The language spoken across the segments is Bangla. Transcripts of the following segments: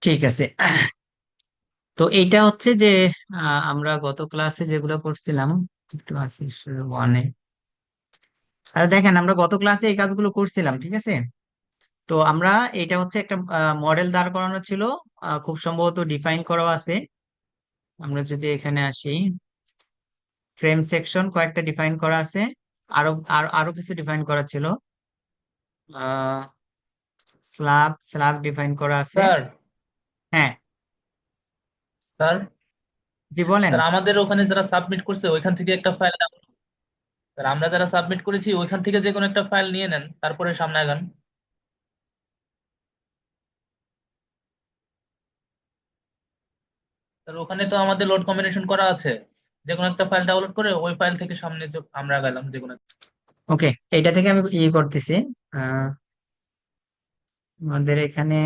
ঠিক আছে। তো এইটা হচ্ছে যে আমরা গত ক্লাসে যেগুলো করছিলাম, একটু আসি ওয়ানে। আর দেখেন, আমরা গত ক্লাসে এই কাজগুলো করছিলাম, ঠিক আছে। তো আমরা, এটা হচ্ছে একটা মডেল দাঁড় করানো ছিল, খুব সম্ভবত ডিফাইন করা আছে। আমরা যদি এখানে আসি, ফ্রেম সেকশন কয়েকটা ডিফাইন করা আছে, আরো আরো আরো কিছু ডিফাইন করা ছিল। আহ স্ল্যাব স্ল্যাব ডিফাইন করা আছে। স্যার হ্যাঁ, স্যার জি বলেন। স্যার আমাদের ওখানে যারা সাবমিট করছে ওইখান থেকে একটা ফাইল, স্যার আমরা যারা সাবমিট করেছি ওইখান থেকে যে কোনো একটা ফাইল নিয়ে নেন, তারপরে সামনে আগান। স্যার ওখানে তো আমাদের লোড কম্বিনেশন করা আছে, যে কোনো একটা ফাইল ডাউনলোড করে ওই ফাইল থেকে সামনে আমরা গেলাম যে কোনো ওকে, এইটা থেকে আমি ইয়ে করতেছি। আহ, আমাদের এখানে,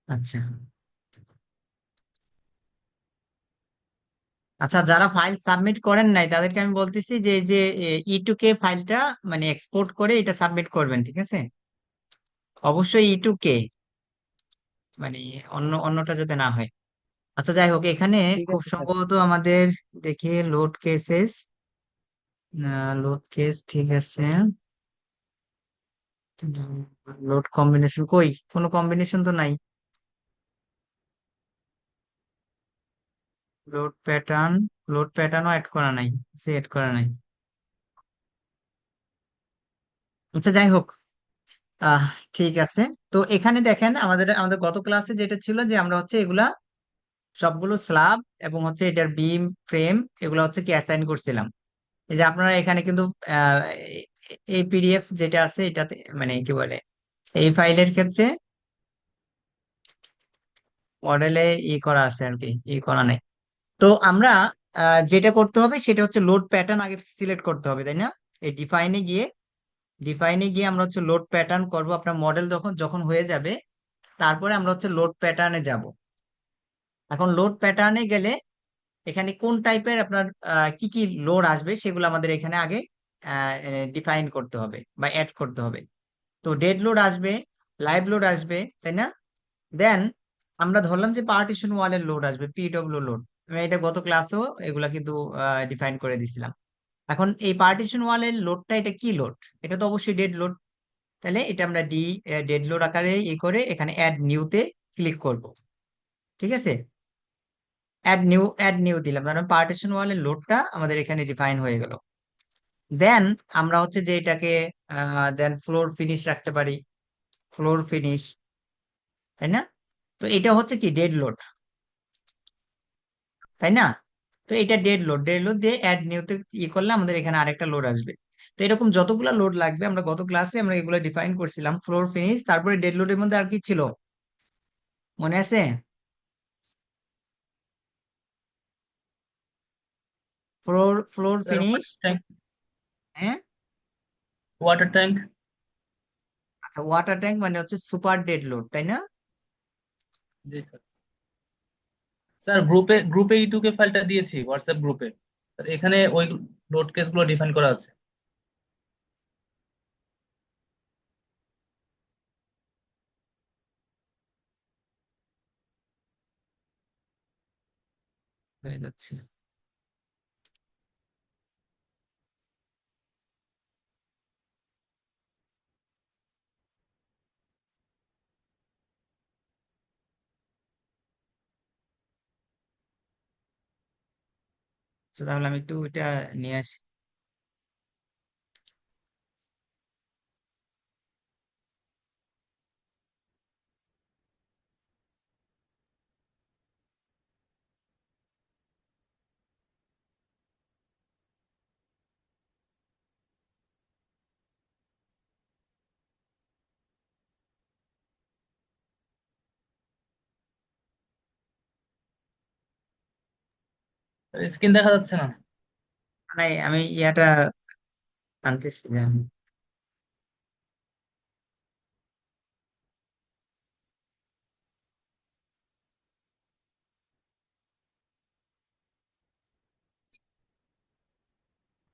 আচ্ছা আচ্ছা, যারা ফাইল সাবমিট করেন নাই তাদেরকে আমি বলতেছি যে এই যে ই টু কে ফাইলটা মানে এক্সপোর্ট করে এটা সাবমিট করবেন, ঠিক আছে। অবশ্যই ই টু কে, মানে অন্যটা যাতে না হয়। আচ্ছা, যাই হোক, এখানে ঠিক খুব আছে স্যার। সম্ভবত আমাদের, দেখি লোড কেসেস, লোড কেস, ঠিক আছে। লোড কম্বিনেশন কই, কোনো কম্বিনেশন তো নাই। লোড প্যাটার্ন, লোড প্যাটার্নও অ্যাড করা নাই, সে অ্যাড করা নাই। আচ্ছা, যাই হোক, আহ ঠিক আছে। তো এখানে দেখেন, আমাদের আমাদের গত ক্লাসে যেটা ছিল যে আমরা হচ্ছে এগুলা সবগুলো স্ল্যাব এবং হচ্ছে এটার বিম, ফ্রেম, এগুলো হচ্ছে কি অ্যাসাইন করছিলাম। এই যে আপনারা এখানে কিন্তু আহ, এই পিডিএফ যেটা আছে এটাতে, মানে কি বলে, এই ফাইলের ক্ষেত্রে মডেলে ই করা আছে আর কি, ই করা নাই। তো আমরা যেটা করতে হবে সেটা হচ্ছে লোড প্যাটার্ন আগে সিলেক্ট করতে হবে, তাই না। এই ডিফাইনে গিয়ে আমরা হচ্ছে লোড প্যাটার্ন করব। আপনার মডেল যখন যখন হয়ে যাবে, তারপরে আমরা হচ্ছে লোড প্যাটার্নে যাব। এখন লোড প্যাটার্নে গেলে এখানে কোন টাইপের আপনার কি কি লোড আসবে সেগুলো আমাদের এখানে আগে ডিফাইন করতে হবে বা অ্যাড করতে হবে। তো ডেড লোড আসবে, লাইভ লোড আসবে, তাই না। দেন আমরা ধরলাম যে পার্টিশন ওয়ালের লোড আসবে, পিডব্লিউ লোড। আমি এটা গত ক্লাসেও এগুলা কিন্তু ডিফাইন করে দিছিলাম। এখন এই পার্টিশন ওয়ালের লোডটা, এটা কি লোড? এটা তো অবশ্যই ডেড লোড। তাহলে এটা আমরা ডেড লোড আকারে করে এখানে অ্যাড নিউতে ক্লিক করব, ঠিক আছে। অ্যাড নিউ দিলাম, কারণ পার্টিশন ওয়ালের লোডটা আমাদের এখানে ডিফাইন হয়ে গেল। দেন আমরা হচ্ছে যে এটাকে দেন ফ্লোর ফিনিশ রাখতে পারি, ফ্লোর ফিনিশ, তাই না। তো এটা হচ্ছে কি ডেড লোড, তাই না। তো এটা ডেড লোড দিয়ে অ্যাড নিউতে করলে আমাদের এখানে আরেকটা লোড আসবে। তো এরকম যতগুলো লোড লাগবে, আমরা গত ক্লাসে আমরা এগুলো ডিফাইন করছিলাম, ফ্লোর ফিনিশ, তারপরে ডেড লোডের মধ্যে আর কি ছিল মনে আছে? Floor sir. Finish. Water tank. হ্যাঁ, ওয়াটার ট্যাঙ্ক। আচ্ছা, ওয়াটার ট্যাঙ্ক মানে হচ্ছে সুপার ডেড লোড, তাই না। জি স্যার। স্যার গ্রুপে গ্রুপে ইটুকে ফাইলটা দিয়েছি হোয়াটসঅ্যাপ গ্রুপে। স্যার এখানে ওই লোড কেসগুলো ডিফাইন করা আছে। হয়ে যাচ্ছে। আচ্ছা, তাহলে আমি একটু এটা নিয়ে আসি। স্ক্রিন দেখা যাচ্ছে না। নাই, আমি ইয়াটা আনতেছি যে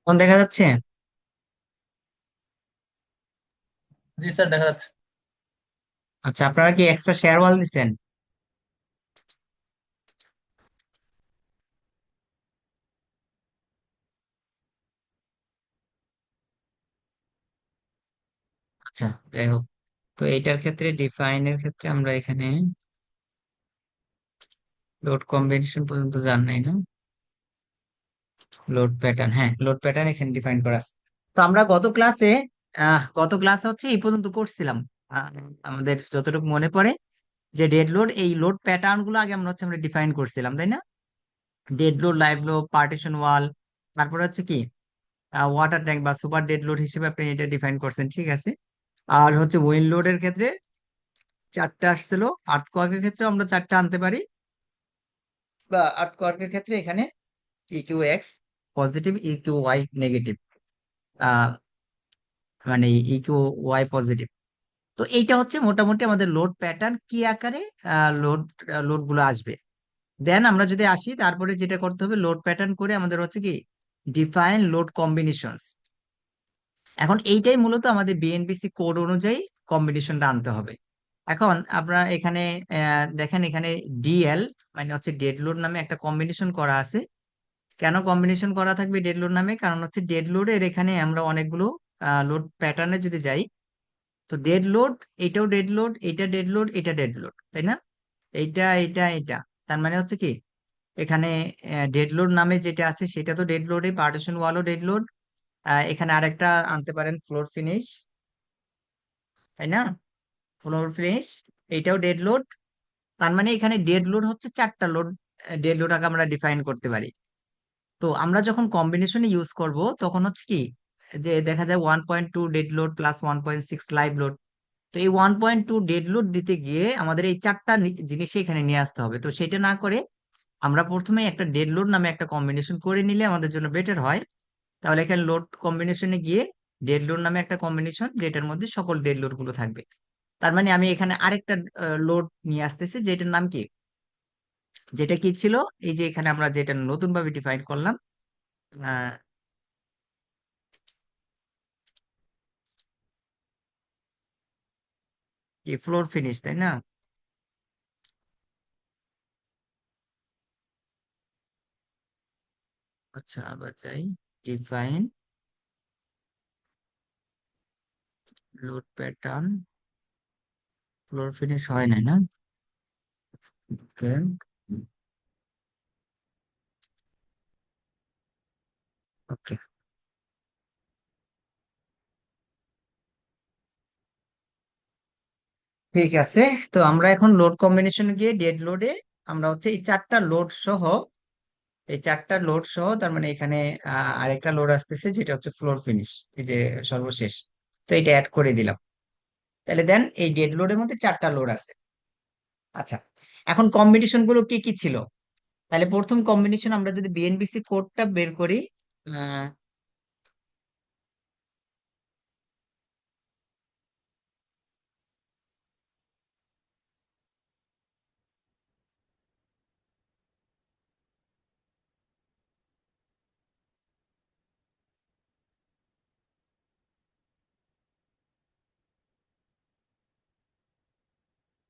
কোন দেখা যাচ্ছে? জি স্যার, দেখা যাচ্ছে। আচ্ছা, আপনারা কি এক্সট্রা শেয়ার ওয়াল দিচ্ছেন? আচ্ছা, যাই হোক। তো এইটার ক্ষেত্রে ডিফাইনের ক্ষেত্রে আমরা এখানে লোড কম্বিনেশন পর্যন্ত যান নাই না? লোড প্যাটার্ন, হ্যাঁ, লোড প্যাটার্ন এখানে ডিফাইন করা আছে। তো আমরা গত ক্লাসে হচ্ছে এই পর্যন্ত করছিলাম। আহ, আমাদের যতটুকু মনে পড়ে, যে ডেড লোড, এই লোড প্যাটার্ন গুলো আগে আমরা ডিফাইন করছিলাম, তাই না? Dead load, live load, partition wall, তারপরে হচ্ছে কি ওয়াটার ট্যাঙ্ক বা সুপার ডেড লোড হিসেবে আপনি এটা ডিফাইন করছেন, ঠিক আছে। আর হচ্ছে উইন্ড লোডের ক্ষেত্রে চারটা আসছিল, আর্থকোয়াকের ক্ষেত্রে আমরা চারটা আনতে পারি, বা আর্থকোয়াকের ক্ষেত্রে এখানে EQ X positive, EQ Y negative, মানে ইকিউ ওয়াই পজিটিভ। তো এইটা হচ্ছে মোটামুটি আমাদের লোড প্যাটার্ন কি আকারে লোড লোড গুলো আসবে। দেন আমরা যদি আসি, তারপরে যেটা করতে হবে, লোড প্যাটার্ন করে আমাদের হচ্ছে কি ডিফাইন লোড কম্বিনেশনস। এখন এইটাই মূলত আমাদের বিএনপিসি কোড অনুযায়ী কম্বিনেশনটা আনতে হবে। এখন আপনারা এখানে দেখেন, এখানে ডিএল মানে হচ্ছে ডেড লোড নামে একটা কম্বিনেশন করা আছে। কেন কম্বিনেশন করা থাকবে ডেড লোড নামে? কারণ হচ্ছে ডেড লোডের এখানে আমরা অনেকগুলো লোড প্যাটার্নে যদি যাই, তো ডেড লোড, এটাও ডেড লোড, এটা ডেড লোড, এটা ডেড লোড, তাই না? এইটা, এটা, এটা, তার মানে হচ্ছে কি এখানে ডেড লোড নামে যেটা আছে সেটা তো ডেড লোডে, পার্টিশন ওয়ালও ডেড লোড। এখানে আরেকটা আনতে পারেন ফ্লোর ফিনিশ, তাই না? ফ্লোর ফিনিশ, এইটাও ডেড লোড। তার মানে এখানে ডেড লোড হচ্ছে চারটা লোড, ডেড লোড আগে আমরা ডিফাইন করতে পারি। তো আমরা যখন কম্বিনেশনে ইউজ করব, তখন হচ্ছে কি যে দেখা যায় 1.2 dead load plus 1.6 live load. তো এই 1.2 ডেড লোড দিতে গিয়ে আমাদের এই চারটা জিনিসই এখানে নিয়ে আসতে হবে। তো সেটা না করে আমরা প্রথমে একটা ডেড লোড নামে একটা কম্বিনেশন করে নিলে আমাদের জন্য বেটার হয়। তাহলে এখানে লোড কম্বিনেশনে গিয়ে ডেড লোড নামে একটা কম্বিনেশন, যেটার মধ্যে সকল ডেড লোড গুলো থাকবে। তার মানে আমি এখানে আরেকটা লোড নিয়ে আসতেছি, যেটার নাম কি, যেটা কি ছিল, এই যে এখানে আমরা যেটা নতুন ভাবে ডিফাইন করলাম, আহ, কি ফ্লোর ফিনিশ, তাই না? আচ্ছা, আবার যাই, define load pattern, floor finish হয় নাই না? ওকে, ওকে, ঠিক আছে। তো আমরা এখন লোড কম্বিনেশন গিয়ে ডেড লোডে আমরা হচ্ছে এই চারটা লোড সহ তার মানে এখানে আরেকটা লোড আসতেছে, যেটা হচ্ছে ফ্লোর ফিনিশ, এই যে সর্বশেষ। তো এটা অ্যাড করে দিলাম। তাহলে দেন এই ডেড লোডের মধ্যে চারটা লোড আছে। আচ্ছা, এখন কম্বিনেশন গুলো কি কি ছিল? তাহলে প্রথম কম্বিনেশন আমরা যদি বিএনবিসি কোডটা বের করি, আহ,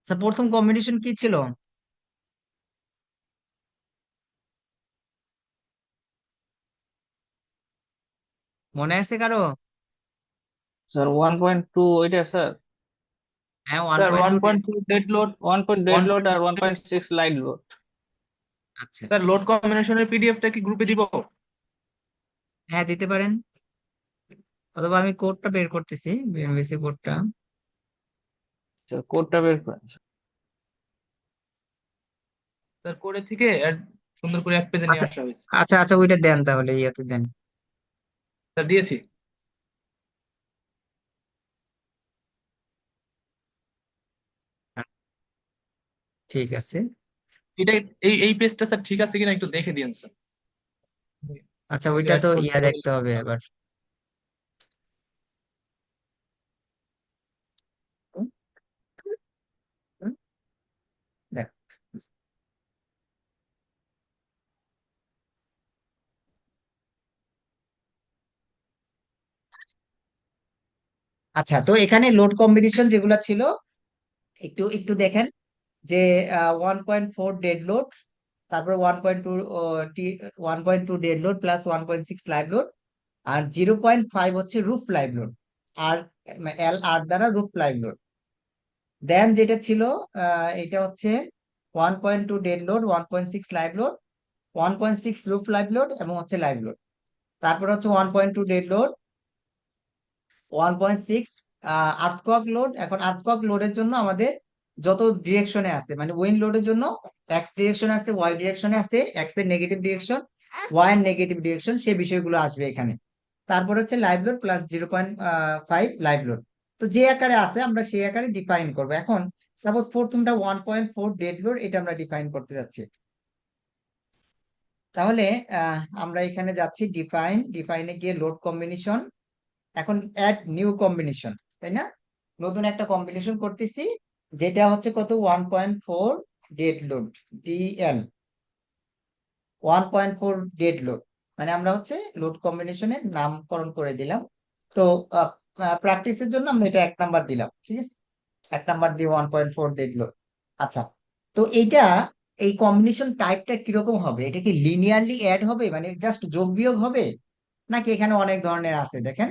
আচ্ছা, প্রথম কম্বিনেশন কি ছিল মনে আছে কারো? স্যার 1.2 ওইটা স্যার। হ্যাঁ, one sir point one two point two dead load, 1 dead one load আর 1.6 লাইট লোড। আচ্ছা, স্যার, লোড কম্বিনেশনের পিডিএফটা কি গ্রুপে দিব? হ্যাঁ, দিতে পারেন। অথবা আমি কোডটা বের করতেছি, বিএনবিসি কোডটা। স্যার কোডটা বের করেন স্যার। স্যার, করে থেকে সুন্দর করে এক পেজে নিয়ে আচ্ছা, আসা হয়েছে। আচ্ছা, আচ্ছা, ওইটা দেন তাহলে, ইয়াতে দেন। স্যার, দিয়েছি। হ্যাঁ, ঠিক আছে। এটা, এই পেজটা স্যার ঠিক আছে কিনা একটু দেখে দিন স্যার। আচ্ছা, কিছু ওইটা অ্যাড তো করতে ইয়া হবে। দেখতে হবে আবার। দেখ, আচ্ছা, তো এখানে লোড কম্বিনেশন যেগুলো ছিল একটু একটু দেখেন যে 1.4 ডেড লোড, তারপরে 1.2 1.2 dead load plus 1.6 live load, আর 0.5 হচ্ছে রুফ লাইভ লোড, আর এল আর দ্বারা রুফ লাইভ লোড। দেন যেটা ছিল এটা হচ্ছে 1.2 dead load, 1.6 live load, 1.6 roof live load এবং হচ্ছে লাইভ লোড। তারপর হচ্ছে 1.2 ডেড লোড, 1.6 আর্থকক লোড। এখন আর্থকক লোডের জন্য আমাদের যত ডিরেকশনে আছে, মানে উইন্ড লোডের জন্য এক্স ডিরেকশন আছে, ওয়াই ডিরেকশনে আছে, এক্স এর নেগেটিভ ডিরেকশন, ওয়াই এর নেগেটিভ ডিরেকশন, সেই বিষয়গুলো আসবে এখানে। তারপর হচ্ছে live load plus 0.5 live load. তো যে আকারে আছে আমরা সেই আকারে ডিফাইন করব। এখন সাপোজ প্রথমটা 1.4 ডেড লোড, এটা আমরা ডিফাইন করতে যাচ্ছি। তাহলে আমরা এখানে যাচ্ছি ডিফাইনে গিয়ে লোড কম্বিনেশন, এখন অ্যাড নিউ কম্বিনেশন, তাই না? নতুন একটা কম্বিনেশন করতেছি, যেটা হচ্ছে কত 1.4 dead load, DL 1.4 dead load. মানে আমরা হচ্ছে লোড কম্বিনেশনের নামকরণ করে দিলাম। তো প্র্যাকটিসের জন্য আমরা এটা 1 নাম্বার দিলাম, ঠিক আছে? 1 নাম্বার দিয়ে 1.4 ডেড লোড। আচ্ছা, তো এইটা এই কম্বিনেশন টাইপটা কিরকম হবে? এটা কি লিনিয়ারলি অ্যাড হবে, মানে জাস্ট যোগ বিয়োগ হবে, নাকি এখানে অনেক ধরনের আছে দেখেন?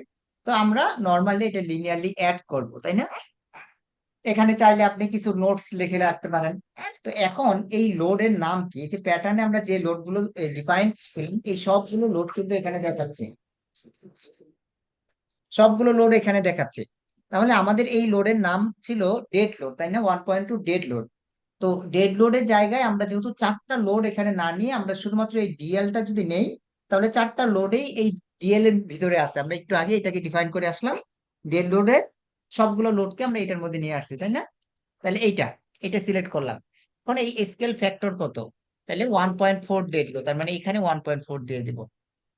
তো আমরা নর্মালি এটা লিনিয়ারলি অ্যাড করব, তাই না? এখানে চাইলে আপনি কিছু নোটস লিখে রাখতে পারেন। তো এখন এই লোডের নাম কি? এই যে প্যাটার্নে আমরা যে লোড গুলো ডিফাইন ছিলাম, এই সবগুলো লোড কিন্তু এখানে দেখাচ্ছে, সবগুলো লোড এখানে দেখাচ্ছে। তাহলে আমাদের এই লোডের নাম ছিল ডেড লোড, তাই না? 1.2 ডেড লোড। তো ডেড লোডের জায়গায় আমরা যেহেতু 4টা লোড এখানে না নিয়ে আমরা শুধুমাত্র এই ডিএলটা যদি নেই, তাহলে 4টা লোডেই এই ডিএল এর ভিতরে আছে। আমরা একটু আগে এটাকে ডিফাইন করে আসলাম, ডেড লোডের সবগুলো লোডকে আমরা এটার মধ্যে নিয়ে আসছি, তাই না? তাহলে এটা সিলেক্ট করলাম। এখন এই স্কেল ফ্যাক্টর কত? তাহলে 1.4 ডেড লোড, তার মানে এখানে 1.4 দিয়ে দিব।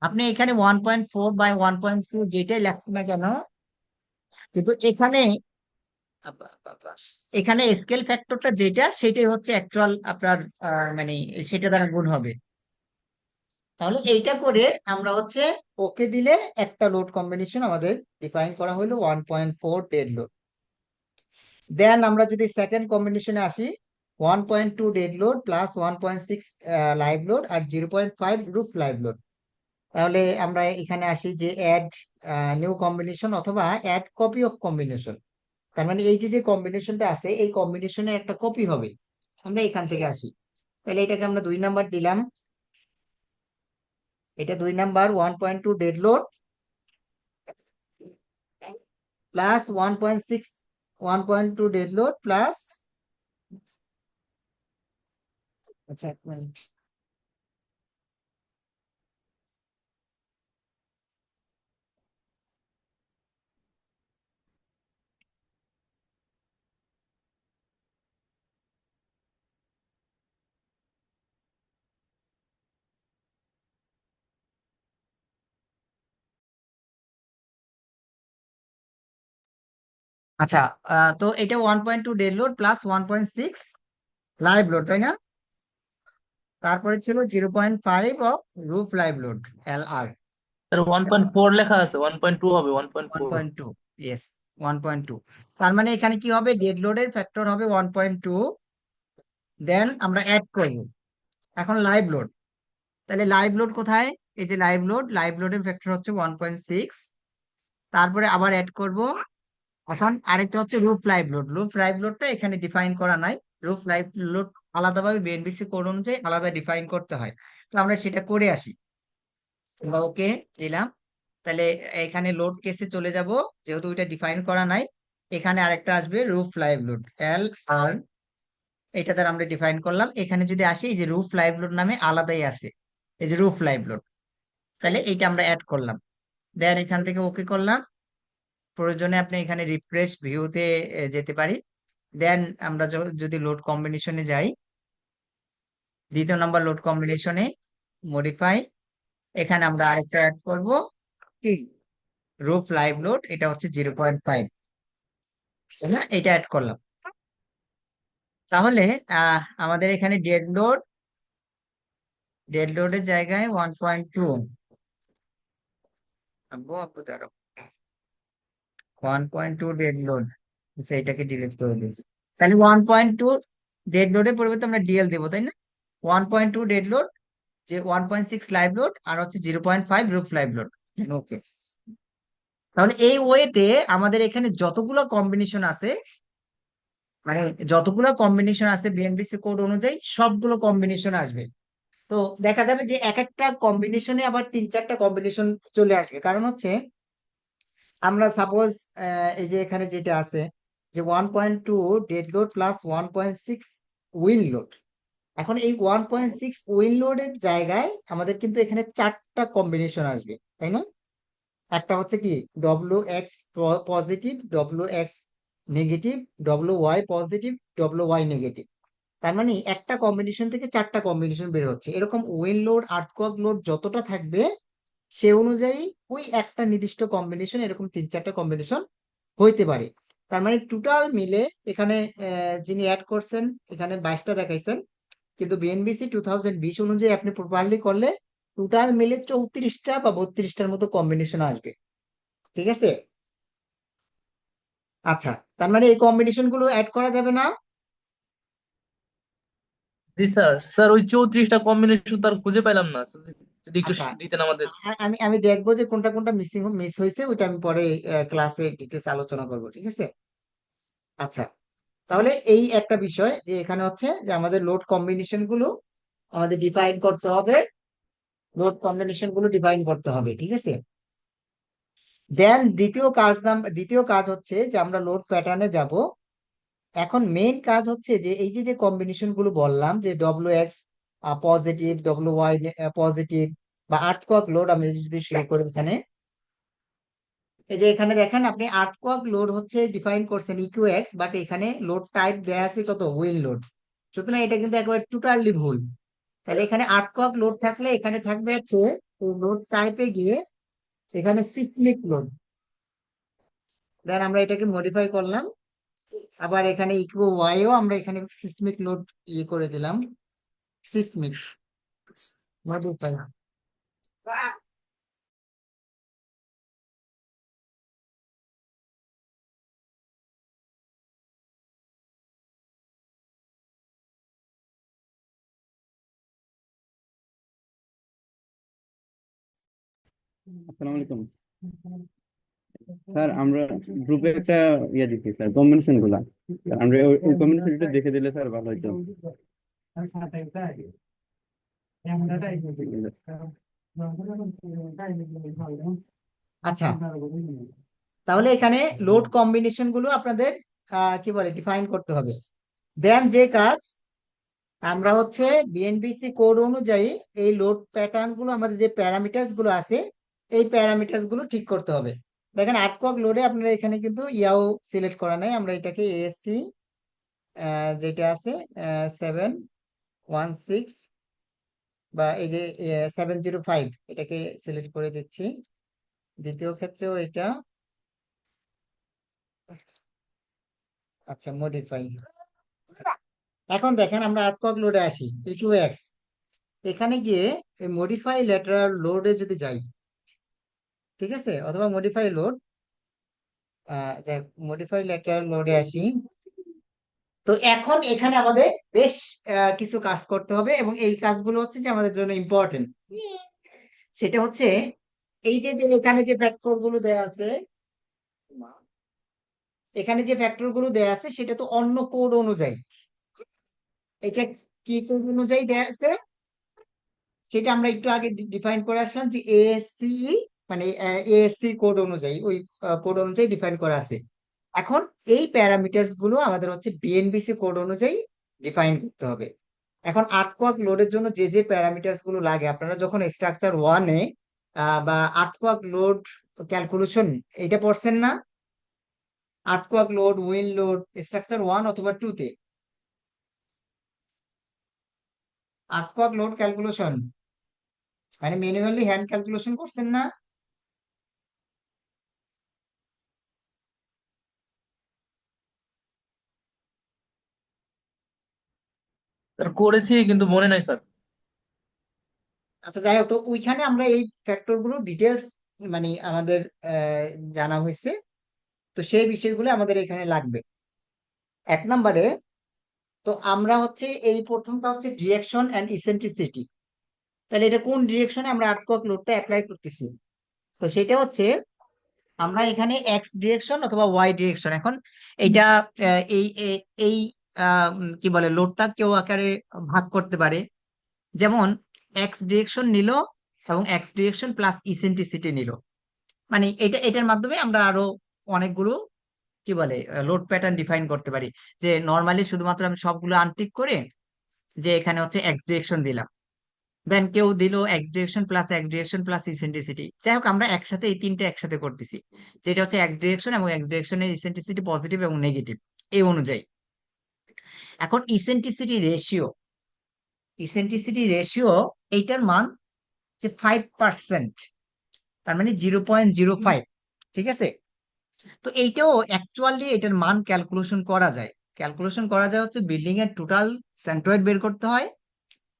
আপনি এখানে 1.4 বাই 1.2 যেটাই লেখেন না কেন, কিন্তু এখানে এখানে স্কেল ফ্যাক্টরটা যেটা, সেটাই হচ্ছে অ্যাকচুয়াল আপনার মানে সেটা দ্বারা গুণ হবে। তাহলে এইটা করে আমরা হচ্ছে ওকে দিলে একটা লোড কম্বিনেশন আমাদের ডিফাইন করা হলো 1.4 ডেড লোড। দেন আমরা যদি সেকেন্ড কম্বিনেশনে আসি, 1.2 dead load plus 1.6 live load আর 0.5 রুফ লাইভ লোড। তাহলে আমরা এখানে আসি যে অ্যাড নিউ কম্বিনেশন অথবা অ্যাড কপি অফ কম্বিনেশন। তার মানে এই যে যে কম্বিনেশনটা আছে, এই কম্বিনেশনে একটা কপি হবে, আমরা এখান থেকে আসি। তাহলে এটাকে আমরা 2 নাম্বার দিলাম। এটা 2 number, 1.2 dead load plus 1.6, 1.2 dead load plus, আচ্ছা 1 মিনিট। আচ্ছা, তো এটা 1.2 dead load plus 1.6 live load, তাই না? তারপরে ছিল 0.5 of roof live load, L R. Sir 1.4 লেখা আছে, 1.2 হবে, 1.4। 1.2, ইয়েস, 1.2। তার মানে এখানে কি হবে, ডেড লোডের ফ্যাক্টর হবে 1.2। দেন আমরা অ্যাড করব এখন লাইভ লোড। তাহলে লাইভ লোড কোথায়? এই যে লাইভ লোড, লাইভ লোডের ফ্যাক্টর হচ্ছে 1.6। তারপরে আবার অ্যাড করব। এখন আরেকটা হচ্ছে roof live load. Roof live লোডটা এখানে ডিফাইন করা নাই। রুফ লাইভ লোড আলাদাভাবে বিএনবিসি কোড অনুযায়ী আলাদা ডিফাইন করতে হয়। তো আমরা সেটা করে আসি। আমরা ওকে দিলাম। তাহলে এখানে লোড কেসে চলে যাব, যেহেতু এটা ডিফাইন করা নাই। এখানে আরেকটা আসবে রুফ লাইভ লোড, এল আর। এটা দ্বারা আমরা ডিফাইন করলাম। এখানে যদি আসি, এই যে রুফ লাইভ লোড নামে আলাদাই আছে, এই যে রুফ লাইভ লোড। তাহলে এইটা আমরা অ্যাড করলাম। দেন এখান থেকে ওকে করলাম। প্রয়োজনে আপনি এখানে রিফ্রেশ ভিউতে যেতে পারি। দেন আমরা যদি লোড কম্বিনেশনে যাই, 2 নাম্বার লোড কম্বিনেশনে মডিফাই, এখানে আমরা আরেকটা অ্যাড করব, কি রুফ লাইভ লোড, এটা হচ্ছে 0.5, না? এটা অ্যাড করলাম। তাহলে আমাদের এখানে ডেড লোডের জায়গায় 1.2, 1.2 ডেড লোড, আচ্ছা এটাকে ডিলিট করে দিই। তাহলে 1.2 ডেড লোডের পরিবর্তে আমরা ডিএল দেবো, তাই না? 1.2 ডেড লোড, যে 1.6 লাইভ লোড, আর হচ্ছে 0.5 রুফ লাইভ লোড। ওকে, তাহলে এই ওয়েতে আমাদের এখানে যতগুলো কম্বিনেশন আছে, মানে যতগুলো কম্বিনেশন আছে বিএনবিসি কোড অনুযায়ী সবগুলো কম্বিনেশন আসবে। তো দেখা যাবে যে এক একটা কম্বিনেশনে আবার তিন চারটা কম্বিনেশন চলে আসবে, কারণ হচ্ছে আমরা সাপোজ এই যে এখানে যেটা আছে যে 1.2 dead load plus 1.6 win load. এখন এই 1.6 উইন লোডের জায়গায় আমাদের কিন্তু এখানে চারটা কম্বিনেশন আসবে, তাই না? একটা হচ্ছে কি W X positive, W X negative, W Y positive, W Y negative. তার মানে একটা কম্বিনেশন থেকে চারটা কম্বিনেশন বের হচ্ছে। এরকম উইন লোড আর্থকোয়াক লোড যতটা থাকবে সে অনুযায়ী ওই একটা নির্দিষ্ট কম্বিনেশন এরকম তিন চারটা কম্বিনেশন হইতে পারে। তার মানে টোটাল মিলে এখানে যিনি অ্যাড করছেন এখানে 22টা দেখাইছেন, কিন্তু বিএনবিসি 2020 অনুযায়ী আপনি প্রপারলি করলে টোটাল মিলে 34টা বা 32টার মতো কম্বিনেশন আসবে। ঠিক আছে? আচ্ছা, তার মানে এই কম্বিনেশন গুলো অ্যাড করা যাবে না? জি স্যার। স্যার ওই 34টা কম্বিনেশন তার খুঁজে পাইলাম না, যদি একটু আচ্ছা, দিতেন আমাদের। আমি আমি দেখবো যে কোনটা কোনটা মিস হয়েছে, ওইটা আমি পরে ক্লাসে ডিটেলস আলোচনা করবো, ঠিক আছে? আচ্ছা, তাহলে এই একটা বিষয় যে এখানে হচ্ছে যে আমাদের লোড কম্বিনেশন গুলো আমাদের ডিফাইন করতে হবে, লোড কম্বিনেশন গুলো ডিফাইন করতে হবে, ঠিক আছে? দেন দ্বিতীয় কাজ হচ্ছে যে আমরা লোড প্যাটার্নে যাব। এখন মেইন কাজ হচ্ছে যে এই যে যে কম্বিনেশন গুলো বললাম যে W X positive, W Y positive, বা আর্থকোয়াক লোড, আমি যদি শুরু করি এখানে, এই যে এখানে দেখেন আপনি আর্থকোয়াক লোড হচ্ছে ডিফাইন করছেন ইকিউ এক্স, বাট এখানে লোড টাইপ দেয়া আছে কত উইন লোড। সুতরাং এটা কিন্তু একেবারে টোটালি ভুল। তাহলে এখানে আর্থকোয়াক লোড থাকলে এখানে থাকবে হচ্ছে লোড টাইপে গিয়ে এখানে সিসমিক লোড। দেন আমরা এটাকে মডিফাই করলাম, আবার এখানে ইকিউ ওয়াইও আমরা এখানে সিসমিক লোড ইয়ে করে দিলাম, সিসমিক মডিফাই। আসসালামু আলাইকুম স্যার। আমরা গ্রুপে একটা ইয়ে দিচ্ছি স্যার, কম্বিনেশন গুলা। স্যার, আমরা ওই কম্বিনেশনটা দেখে দিলে স্যার ভালো হতো। আচ্ছা, তাহলে এখানে লোড কম্বিনেশন গুলো আপনাদের কি বলে ডিফাইন করতে হবে। দেন যে কাজ আমরা হচ্ছে বিএনবিসি কোড অনুযায়ী এই লোড প্যাটার্ন গুলো, আমাদের যে প্যারামিটার্স গুলো আছে এই প্যারামিটার্স গুলো ঠিক করতে হবে। দেখেন আটকক লোডে আপনারা এখানে কিন্তু ইয়াও সিলেক্ট করা নাই, আমরা এটাকে এএসসি যেটা আছে 716 বা এই যে 705 এটাকে সিলেক্ট করে দিচ্ছি। দ্বিতীয় ক্ষেত্রেও এটা, আচ্ছা মডিফাই। এখন দেখেন আমরা আটকক লোডে আসি ইকিউ এক্স, এখানে গিয়ে মডিফাই ল্যাটারাল লোডে যদি যাই, ঠিক আছে, অথবা মডিফাই লোড, মডিফাই ল্যাটারাল লোডে আসি। তো এখন এখানে আমাদের বেশ কিছু কাজ করতে হবে, এবং এই কাজগুলো হচ্ছে যে আমাদের জন্য ইম্পর্টেন্ট। সেটা হচ্ছে এই যে যে এখানে যে ফ্যাক্টর গুলো দেয়া আছে, এখানে যে ফ্যাক্টর গুলো দেয়া আছে সেটা তো অন্য কোড অনুযায়ী, এটা কি কোড অনুযায়ী দেয়া আছে সেটা আমরা একটু আগে ডিফাইন করে আসলাম যে এএসসি, মানে এএসসি কোড অনুযায়ী, ওই কোড অনুযায়ী ডিফাইন করা আছে। এখন এই প্যারামিটারস গুলো আমাদের হচ্ছে বিএনবিসি কোড অনুযায়ী ডিফাইন করতে হবে। এখন আর্থকোয়াক লোডের জন্য যে যে প্যারামিটারস গুলো লাগে, আপনারা যখন স্ট্রাকচার ওয়ানে বা আর্থকোয়াক লোড ক্যালকুলেশন এটা পড়ছেন না, earthquake load win load structure one অথবা টু তে, আর্থকোয়াক লোড ক্যালকুলেশন মানে ম্যানুয়ালি হ্যান্ড ক্যালকুলেশন করছেন না? স্যার করেছি কিন্তু মনে নাই স্যার। আচ্ছা যাই হোক, তো ওইখানে আমরা এই ফ্যাক্টর গুলো ডিটেলস মানে আমাদের জানা হয়েছে। তো সেই বিষয়গুলো আমাদের এখানে লাগবে। 1 নম্বরে, তো আমরা হচ্ছে এই প্রথমটা হচ্ছে ডিরেকশন অ্যান্ড ইসেন্ট্রিসিটি। তাহলে এটা কোন ডিরেকশনে আমরা আর্থকুয়াক লোডটা অ্যাপ্লাই করতেছি? তো সেটা হচ্ছে আমরা এখানে এক্স ডিরেকশন অথবা ওয়াই ডিরেকশন। এখন এটা এই কি বলে লোডটা কেউ আকারে ভাগ করতে পারে। যেমন এক্স ডিরেকশন নিল এবং এক্স ডিরেকশন প্লাস ইসেন্ট্রিসিটি নিল, মানে এটার মাধ্যমে আমরা আরো অনেকগুলো কি বলে লোড প্যাটার্ন ডিফাইন করতে পারি। যে নর্মালি শুধুমাত্র আমি সবগুলো আনটিক করে যে এখানে হচ্ছে এক্স ডিরেকশন দিলাম, দেন কেউ দিল এক্স ডিরেকশন প্লাস ইসেন্ট্রিসিটি। যাই হোক, আমরা একসাথে এই তিনটে একসাথে করতেছি, যেটা হচ্ছে এক্স ডিরেকশন এবং এক্স ডিরেকশনের ইসেন্ট্রিসিটি পজিটিভ এবং নেগেটিভ এই অনুযায়ী। এখন ইসেন্ট্রিসিটি রেশিও এইটার মান যে 5%, তার মানে 0.05। ঠিক আছে? তো এইটাও অ্যাকচুয়ালি এটার মান ক্যালকুলেশন করা যায় হচ্ছে বিল্ডিং এর টোটাল সেন্ট্রয়েড বের করতে হয়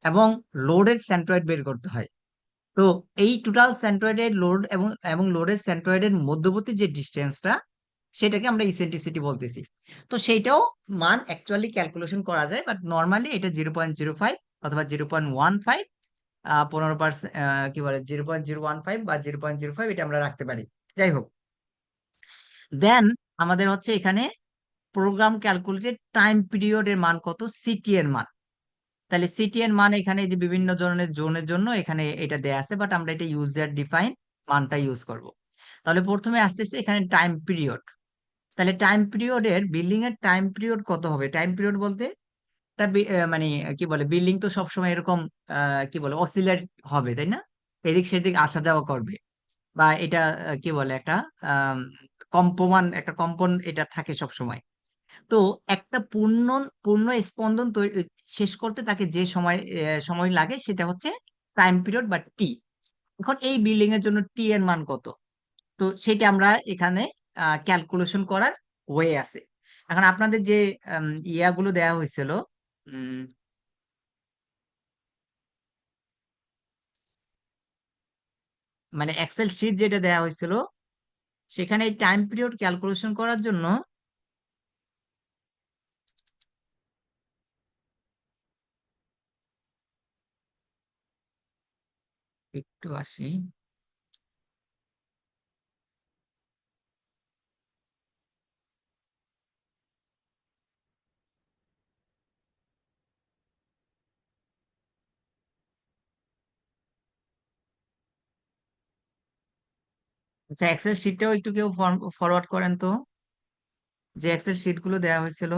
এবং লোডের সেন্ট্রয়েড বের করতে হয়। তো এই টোটাল সেন্ট্রয়েডের লোড এবং এবং লোডের সেন্ট্রয়েডের মধ্যবর্তী যে ডিস্টেন্সটা, সেটাকে আমরা ইসেন্ট্রিসিটি বলতেছি। তো সেইটাও মান অ্যাকচুয়ালি ক্যালকুলেশন করা যায়, বাট নর্মালি এটা 0.05 অথবা 0.15, 15%, কি বলে 0.015 বা 0.05 এটা আমরা রাখতে পারি। যাই হোক, দেন আমাদের হচ্ছে এখানে প্রোগ্রাম ক্যালকুলেটেড টাইম পিরিয়ডের মান কত, সিটি এর মান। তাহলে সিটি এর মান এখানে যে বিভিন্ন ধরনের জোনের জন্য এখানে এটা দেয়া আছে, বাট আমরা এটা ইউজার ডিফাইন মানটা ইউজ করব। তাহলে প্রথমে আসতেছে এখানে টাইম পিরিয়ড। তাহলে টাইম পিরিয়ডের বিল্ডিং এর টাইম পিরিয়ড কত হবে? টাইম পিরিয়ড বলতে মানে কি বলে, বিল্ডিং তো সবসময় এরকম কি বলে অসিলেট হবে, তাই না? এদিক সেদিক আসা যাওয়া করবে, বা এটা কি বলে একটা আহ একটা কম্পন এটা থাকে সব সময়। তো একটা পূর্ণ পূর্ণ স্পন্দন শেষ করতে তাকে যে সময় লাগে সেটা হচ্ছে টাইম পিরিয়ড বা টি। এখন এই বিল্ডিং এর জন্য টি এর মান কত? তো সেটা আমরা এখানে ক্যালকুলেশন করার ওয়ে আছে। এখন আপনাদের যে ইয়াগুলো দেওয়া হয়েছিল, উম, মানে এক্সেল শিট যেটা দেওয়া হয়েছিল, সেখানে টাইম পিরিয়ড ক্যালকুলেশন করার জন্য একটু আসি। আচ্ছা, এক্সেল শিটটাও একটু কেউ ফরওয়ার্ড করেন তো, যে এক্সেল শিট গুলো দেওয়া হয়েছিল।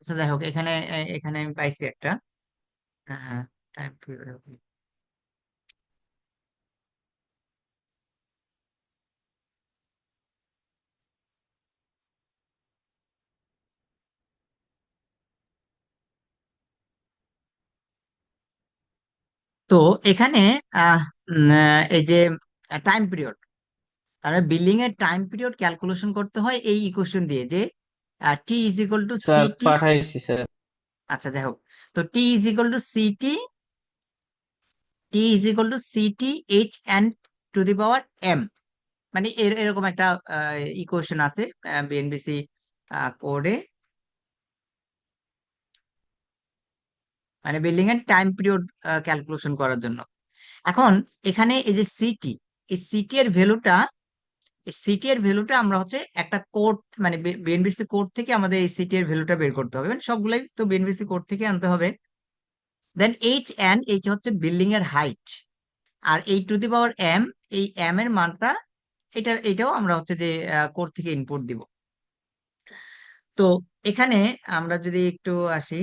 আচ্ছা, যাই হোক, এখানে এখানে আমি পাইছি একটা। হ্যাঁ, টাইম পিরিয়ড। তো এখানে আহ, এই যে টাইম পিরিয়ড, তাহলে বিল্ডিং এর টাইম পিরিয়ড ক্যালকুলেশন করতে হয় এই ইকুয়েশন দিয়ে, যে T is equal to sir CT. পাঠাইছি স্যার। আচ্ছা, যাই হোক, তো T is equal to CT, H N to the power M. মানে এরকম একটা ইকুয়েশন আছে বিএনবিসি কোডে, মানে বিল্ডিং এর টাইম পিরিয়ড ক্যালকুলেশন করার জন্য। এখন এখানে এই যে সিটি, এই সিটি এর ভ্যালুটা এই সিটি এর ভ্যালুটা আমরা হচ্ছে একটা কোড, মানে বিএনবিসি কোড থেকে আমাদের এই সিটি এর ভ্যালুটা বের করতে হবে, মানে সবগুলাই তো বিএনবিসি কোড থেকে আনতে হবে। দেন এইচ হচ্ছে বিল্ডিং এর হাইট, আর এই টু দি পাওয়ার এম, এই এম এর মানটা এটাও আমরা হচ্ছে যে কোড থেকে ইনপুট দিব। তো এখানে আমরা যদি একটু আসি,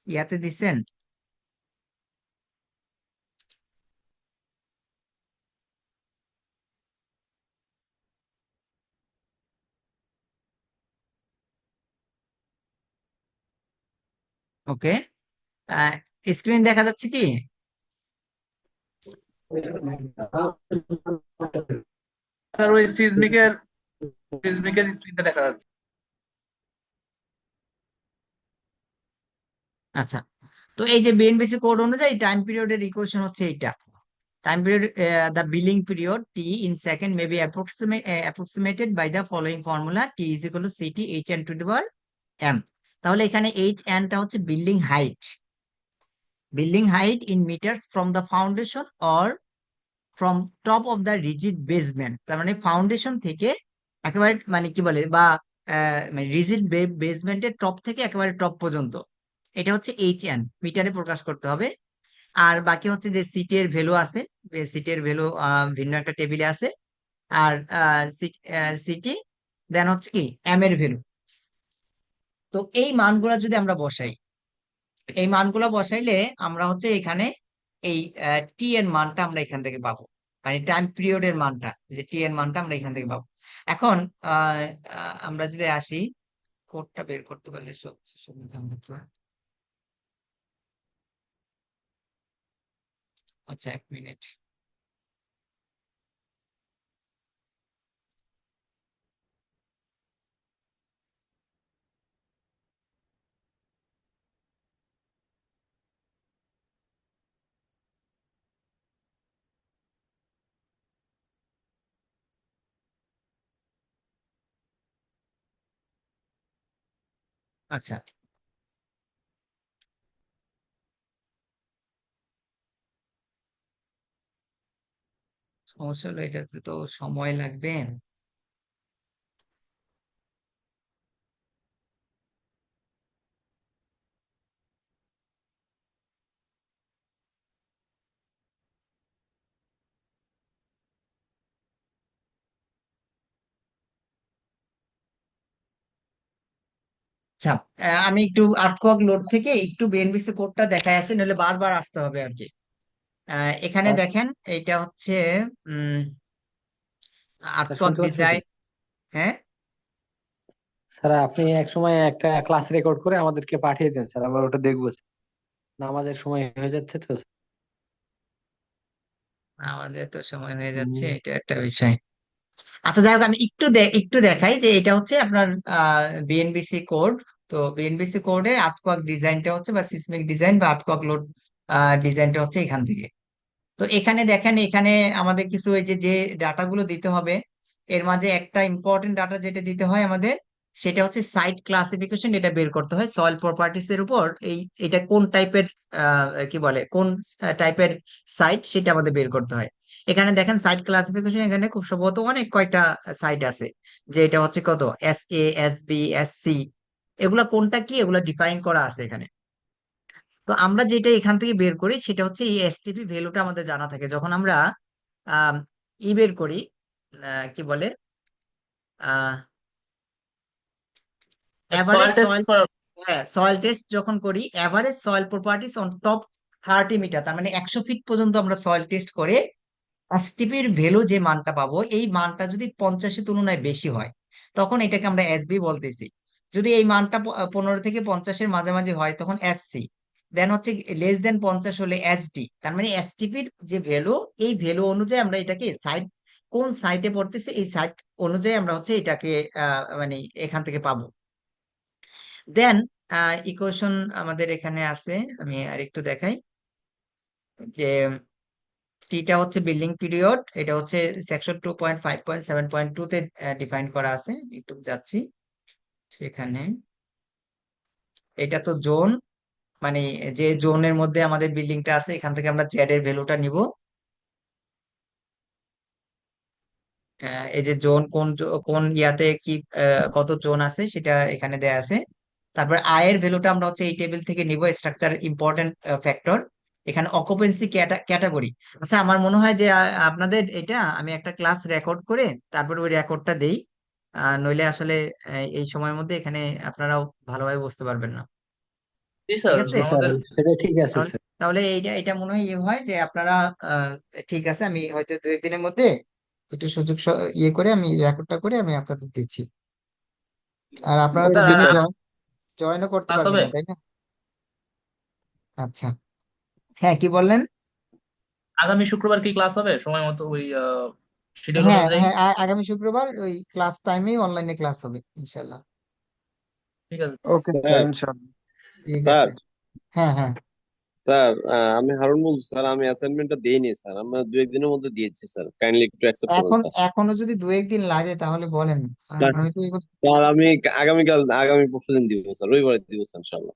ইয়াতে দিছেন। ওকে, স্ক্রিন দেখা যাচ্ছে কি? স্যার ওই সিজমিকের স্ক্রিনটা দেখা যাচ্ছে। আচ্ছা, তো এই যে বিএনবিসি কোড অনুযায়ী টাইম পিরিয়ডের ইকুয়েশন হচ্ছে এইটা। Time period, the billing period t in second may be approximated by the following formula: t is equal to ct hn to the power m। তাহলে এখানে hn টা হচ্ছে building height in metres from the foundation or from top of the rigid basement. তার মানে ফাউন্ডেশন থেকে একেবারে মানে কি বলে বা মানে রিজিড বেসমেন্টের টপ থেকে একেবারে টপ পর্যন্ত, এটা হচ্ছে hn, মিটারে প্রকাশ করতে হবে। আর বাকি হচ্ছে যে সিটি এর ভ্যালু আছে, সিটি এর ভ্যালু ভিন্ন একটা টেবিলে আছে। আর সিটি দেন হচ্ছে কি এম এর ভ্যালু। তো এই মানগুলা যদি আমরা বসাই, এই মানগুলা বসাইলে আমরা হচ্ছে এখানে এই টি এর মানটা আমরা এখান থেকে পাবো, মানে টাইম পিরিয়ডের মানটা, যে টি এর মানটা আমরা এখান থেকে পাবো। এখন আমরা যদি আসি, কোডটা বের করতে পারলে সবচেয়ে সুবিধা হতো। আচ্ছা, 1 মিনিট। আচ্ছা, সমস্যা হলো এটাতে তো সময় লাগবে। আচ্ছা, আমি একটু আর্টকক লোড থেকে একটু বিএনবিসি কোডটা দেখায় আসি, নাহলে বারবার আসতে হবে আর কি। এখানে স্যার দেখেন, এইটা হচ্ছে উম স্যার আর্টকক শুনতে পাচ্ছেন কি? ডিজাইন। হ্যাঁ, স্যার আপনি এক সময় একটা ক্লাস রেকর্ড করে আমাদেরকে পাঠিয়ে দেন স্যার, আমরা ওটা দেখবো। নামাজের সময় হয়ে যাচ্ছে তো। আমাদের তো সময় হয়ে যাচ্ছে, হুম। এটা একটা বিষয়। আচ্ছা, যাই হোক, আমি একটু দেখাই যে এটা হচ্ছে আপনার বিএনবিসি কোড। তো বিএনবিসি কোডের আর্টকক ডিজাইনটা হচ্ছে, বা সিসমিক ডিজাইন বা আর্টকক লোড ডিজাইনটা হচ্ছে এখান থেকে। তো এখানে দেখেন, এখানে আমাদের কিছু এই যে যে ডাটাগুলো দিতে হবে, এর মাঝে একটা ইম্পর্টেন্ট ডাটা যেটা দিতে হয় আমাদের, সেটা হচ্ছে সাইট ক্লাসিফিকেশন। এটা বের করতে হয় সয়েল প্রপার্টিস এর উপর, এটা কোন টাইপের কি বলে, কোন টাইপের সাইট, সেটা আমাদের বের করতে হয়। এখানে দেখেন সাইট ক্লাসিফিকেশন, এখানে খুব সম্ভবত অনেক কয়টা সাইট আছে, যে এটা হচ্ছে কত SASB SC, এগুলা কোনটা কি, এগুলা ডিফাইন করা আছে এখানে। তো আমরা যেটা এখান থেকে বের করি সেটা হচ্ছে এই এসটিপি ভ্যালুটা আমাদের জানা থাকে, যখন আমরা আহ, বের করি, কি বলে, সয়েল এভারেজ টেস্ট সয়েল, হ্যাঁ, সয়েল টেস্ট যখন করি, average soil properties on top 30 metre, তার মানে 100 ফিট পর্যন্ত আমরা সয়েল টেস্ট করে এসটিপির ভ্যালু যে মানটা পাবো, এই মানটা যদি 50-এর তুলনায় বেশি হয়, তখন এটাকে আমরা এসবি বলতেছি। যদি এই মানটা 15 থেকে 50-এর মাঝামাঝি হয়, তখন এসসি। দেন হচ্ছে লেস দেন 50 হলে এসডি। তার মানে এসটিপির যে ভ্যালু, এই ভ্যালু অনুযায়ী আমরা এটাকে সাইট, কোন সাইটে পড়তেছে এই সাইট অনুযায়ী আমরা হচ্ছে এটাকে মানে এখান থেকে পাবো। দেন ইকুয়েশন আমাদের এখানে আছে, আমি আরেকটু দেখাই যে টিটা হচ্ছে বিল্ডিং পিরিয়ড, এটা হচ্ছে সেকশন 2.5.7.2 তে ডিফাইন করা আছে। একটু যাচ্ছি সেখানে, এটা তো জোন, মানে যে জোনের মধ্যে আমাদের বিল্ডিংটা আছে, এখান থেকে আমরা জেড এর ভ্যালুটা নিব। এই যে জোন কোন ইয়াতে কি কত জোন আছে সেটা এখানে দেয়া আছে। তারপর আয়ের ভ্যালুটা আমরা হচ্ছে এই টেবিল থেকে নিব, স্ট্রাকচার ইম্পর্টেন্ট ফ্যাক্টর। এখানে অকুপেন্সি ক্যাটাগরি। আচ্ছা, আমার মনে হয় যে আপনাদের এটা আমি একটা ক্লাস রেকর্ড করে তারপর ওই রেকর্ডটা দেই, নইলে আসলে এই সময়ের মধ্যে এখানে আপনারাও ভালোভাবে বুঝতে পারবেন না। জি ঠিক স্যার, আছে, জি স্যার, আমাদের সেটা ঠিক আছে তাহলে স্যার। তাহলে এইটা এটা মনে হয় হয় যে আপনারা আহ, ঠিক আছে, আমি হয়তো 2-1 দিনের মধ্যে একটু করে আমি রেকর্ডটা করে আমি আপনাদের দিচ্ছি। আর আপনারা তো ওইটা দিনে স্যার জয়েনও করতে ক্লাস পারবেন হবে। না, তাই না? আচ্ছা, হ্যাঁ, কি বললেন? আগামী শুক্রবার কি ক্লাস হবে সময় মতো ওই শিডিউল হ্যাঁ অনুযায়ী? হ্যাঁ, আগামী শুক্রবার ওই ক্লাস টাইমেই অনলাইনে ক্লাস হবে ইনশাল্লাহ। ঠিক আছে স্যার। ওকে স্যার, স্যার ইনশাআল্লাহ। ঠিক স্যার আছে। হ্যাঁ হ্যাঁ, স্যার আমি হারুন বলছি স্যার, আমি অ্যাসাইনমেন্টটা দিইনি স্যার, আমরা 2-1 দিনের মধ্যে দিয়েছি স্যার, কাইন্ডলি একটু অ্যাকসেপ্ট করুন স্যার। এখনো যদি দু একদিন লাগে তাহলে বলেন। স্যার আমি তো স্যার, আমি আগামী পরশু দিন দিব স্যার, রবিবারে দিব স্যার ইনশাল্লাহ।